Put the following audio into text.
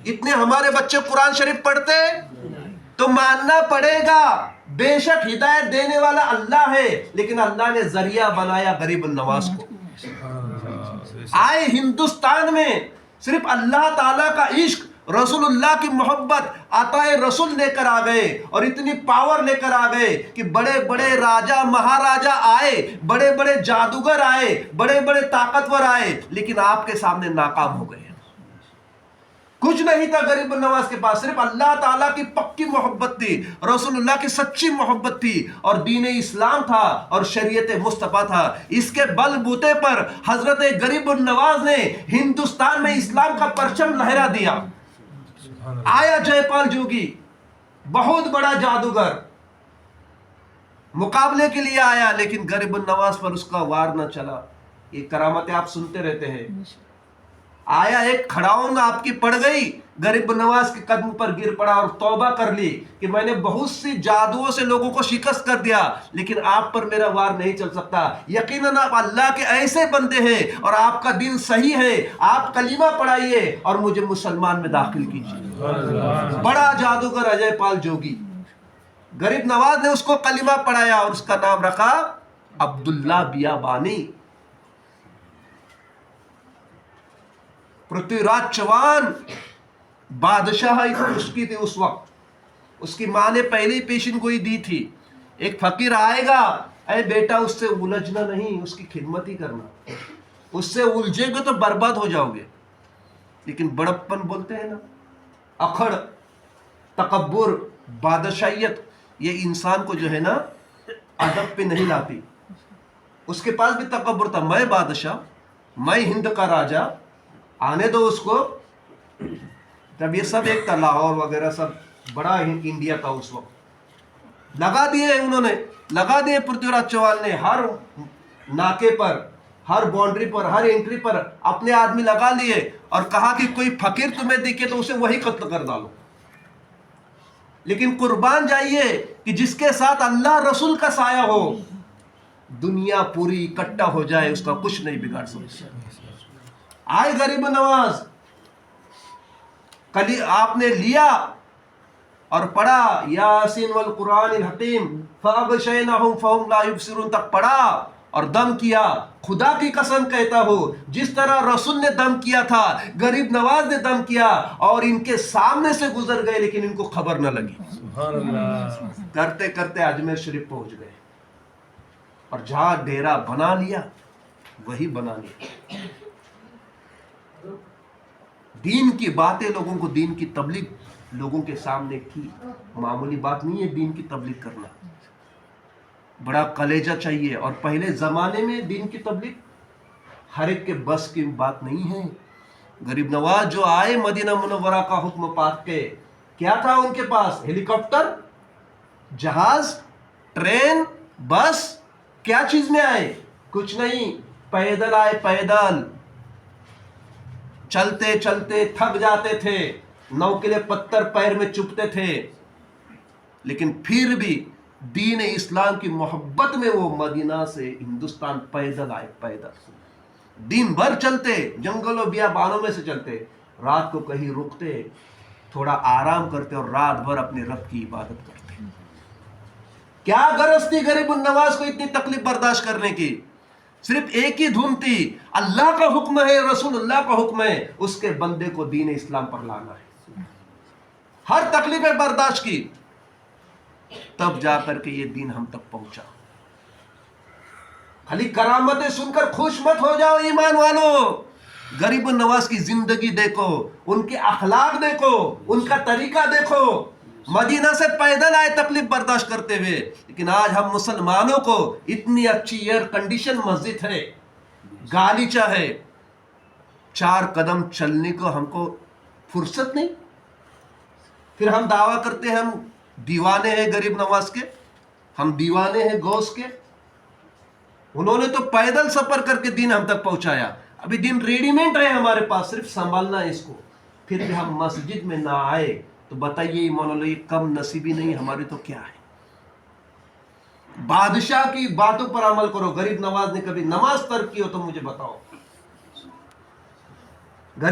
اتنے ہمارے بچے قرآن شریف پڑھتے؟ تو ماننا پڑے گا بے شک ہدایت دینے والا اللہ ہے، لیکن اللہ نے ذریعہ بنایا غریب النواز کو۔ آئے ہندوستان میں صرف اللہ تعالیٰ کا عشق، رسول اللہ کی محبت، عطائے رسول لے کر آ گئے، اور اتنی پاور لے کر آ گئے کہ بڑے بڑے راجہ مہاراجہ آئے، بڑے بڑے جادوگر آئے، بڑے بڑے طاقتور آئے، لیکن آپ کے سامنے ناکام ہو گئے۔ کچھ نہیں تھا غریب النواز کے پاس، صرف اللہ تعالیٰ کی پکی محبت تھی، رسول اللہ کی سچی محبت تھی، اور دین اسلام تھا، اور شریعت مصطفیٰ تھا۔ اس کے بل بوتے پر حضرت غریب النواز نے ہندوستان میں اسلام کا پرچم لہرا دیا۔ آیا جے پال جوگی، بہت بڑا جادوگر، مقابلے کے لیے آیا، لیکن غریب النواز پر اس کا وار نہ چلا۔ یہ کرامتیں آپ سنتے رہتے ہیں۔ آیا ایک کھڑاؤں آپ کی پڑ گئی، غریب النواز کے قدم پر گر پڑا اور توبہ کر لی کہ میں نے بہت سی جادوؤں سے لوگوں کو شکست کر دیا، لیکن آپ پر میرا وار نہیں چل سکتا۔ یقیناً آپ اللہ کے ایسے بندے ہیں اور آپ کا دین صحیح ہے، آپ کلمہ پڑھائیے اور مجھے مسلمان میں داخل کیجیے۔ بڑا جادوگر اجے پال جوگی، غریب نواز نے اس کو کلمہ پڑھایا اور اس کا نام رکھا عبداللہ بیابانی۔ پرتھوی راج چوہان بادشاہ اس کی تھی اس وقت، اس کی ماں نے پہلے ہی پیشن گوئی دی تھی، ایک فقیر آئے گا، اے بیٹا اس سے الجھنا نہیں، اس کی خدمت ہی کرنا، اس سے الجھے گے تو برباد ہو جاؤ گے۔ لیکن بڑپن بولتے ہیں نا، اکھڑ، تکبر، بادشاہیت، یہ انسان کو جو ہے نا ادب پہ نہیں لاتی۔ اس کے پاس بھی تکبر تھا، میں بادشاہ، میں ہند کا راجہ، آنے دو اس کو۔ جب یہ سب ایک تھا، لاہور وغیرہ سب بڑا انڈیا تھا اس وقت، لگا دیے انہوں نے، لگا دیے پرتھوی راج چوہان نے، ہر ناکے پر، ہر باؤنڈری پر، ہر انٹری پر اپنے آدمی لگا لیے، اور کہا کہ کوئی فقیر تمہیں دکھے تو اسے وہی قتل کر ڈالو۔ لیکن قربان جائیے کہ جس کے ساتھ اللہ رسول کا سایہ ہو، دنیا پوری اکٹھا ہو جائے اس کا کچھ نہیں بگاڑ سکتا۔ آئے غریب نواز، کلی آپ نے لیا اور پڑھا یاسین والقرآن الحکیم فاغشیناہم فہم لا یبصرون تک پڑھا، اور دم کیا۔ خدا کی قسم کہتا ہوں، جس طرح رسول نے دم کیا تھا، غریب نواز نے دم کیا، اور ان کے سامنے سے گزر گئے لیکن ان کو خبر نہ لگی۔ سبحان اللہ۔ کرتے کرتے اجمیر شریف پہنچ گئے، اور جہاں ڈیرا بنا لیا وہی بنا لیا۔ دین کی باتیں لوگوں کو، دین کی تبلیغ لوگوں کے سامنے کی، معمولی بات نہیں ہے دین کی تبلیغ کرنا، بڑا کلیجہ چاہیے۔ اور پہلے زمانے میں دین کی تبلیغ ہر ایک کے بس کی بات نہیں ہے۔ غریب نواز جو آئے مدینہ منورہ کا حکم پاک کے، کیا تھا ان کے پاس؟ ہیلی کاپٹر، جہاز، ٹرین، بس، کیا چیز میں آئے؟ کچھ نہیں، پیدل آئے، پیدل چلتے چلتے تھک جاتے تھے، 9 کلے پتھر پیر میں چبھتے تھے، لیکن پھر بھی دین اسلام کی محبت میں وہ مدینہ سے ہندوستان پیدل آئے، پیدل دن بھر چلتے، جنگلوں بیابانوں میں سے چلتے، رات کو کہیں رکتے، تھوڑا آرام کرتے، اور رات بھر اپنے رب کی عبادت کرتے۔ کیا غرض تھی غریب النواز کو اتنی تکلیف برداشت کرنے کی؟ صرف ایک ہی دھن تھی، اللہ کا حکم ہے، رسول اللہ کا حکم ہے، اس کے بندے کو دین اسلام پر لانا ہے۔ ہر تکلیفیں برداشت کی، تب جا کر کے یہ دین ہم تک پہنچا۔ خالی کرامتیں سن کر خوش مت ہو جاؤ ایمان والو، غریب النواز کی زندگی دیکھو، ان کے اخلاق دیکھو، ان کا طریقہ دیکھو۔ مدینہ سے پیدل آئے تکلیف برداشت کرتے ہوئے، لیکن آج ہم مسلمانوں کو اتنی اچھی ایئر کنڈیشن مسجد ہے، گالیچہ ہے، 4 قدم چلنے کو ہم کو فرصت نہیں، پھر ہم دعویٰ کرتے ہیں ہم دیوانے ہیں غریب نواز کے، ہم دیوانے ہیں غوث کے۔ انہوں نے تو پیدل سفر کر کے دین ہم تک پہنچایا، ابھی دین ریڈی میڈ ہے ہمارے پاس، صرف سنبھالنا ہے اس کو۔ پھر بھی ہم مسجد میں نہ آئے تو بتائیے ایمان اللہ، یہ کم نصیبی نہیں ہماری تو کیا ہے؟ بادشاہ کی باتوں پر عمل کرو۔ غریب نواز نے کبھی نماز ترک کی ہو تو مجھے بتاؤ،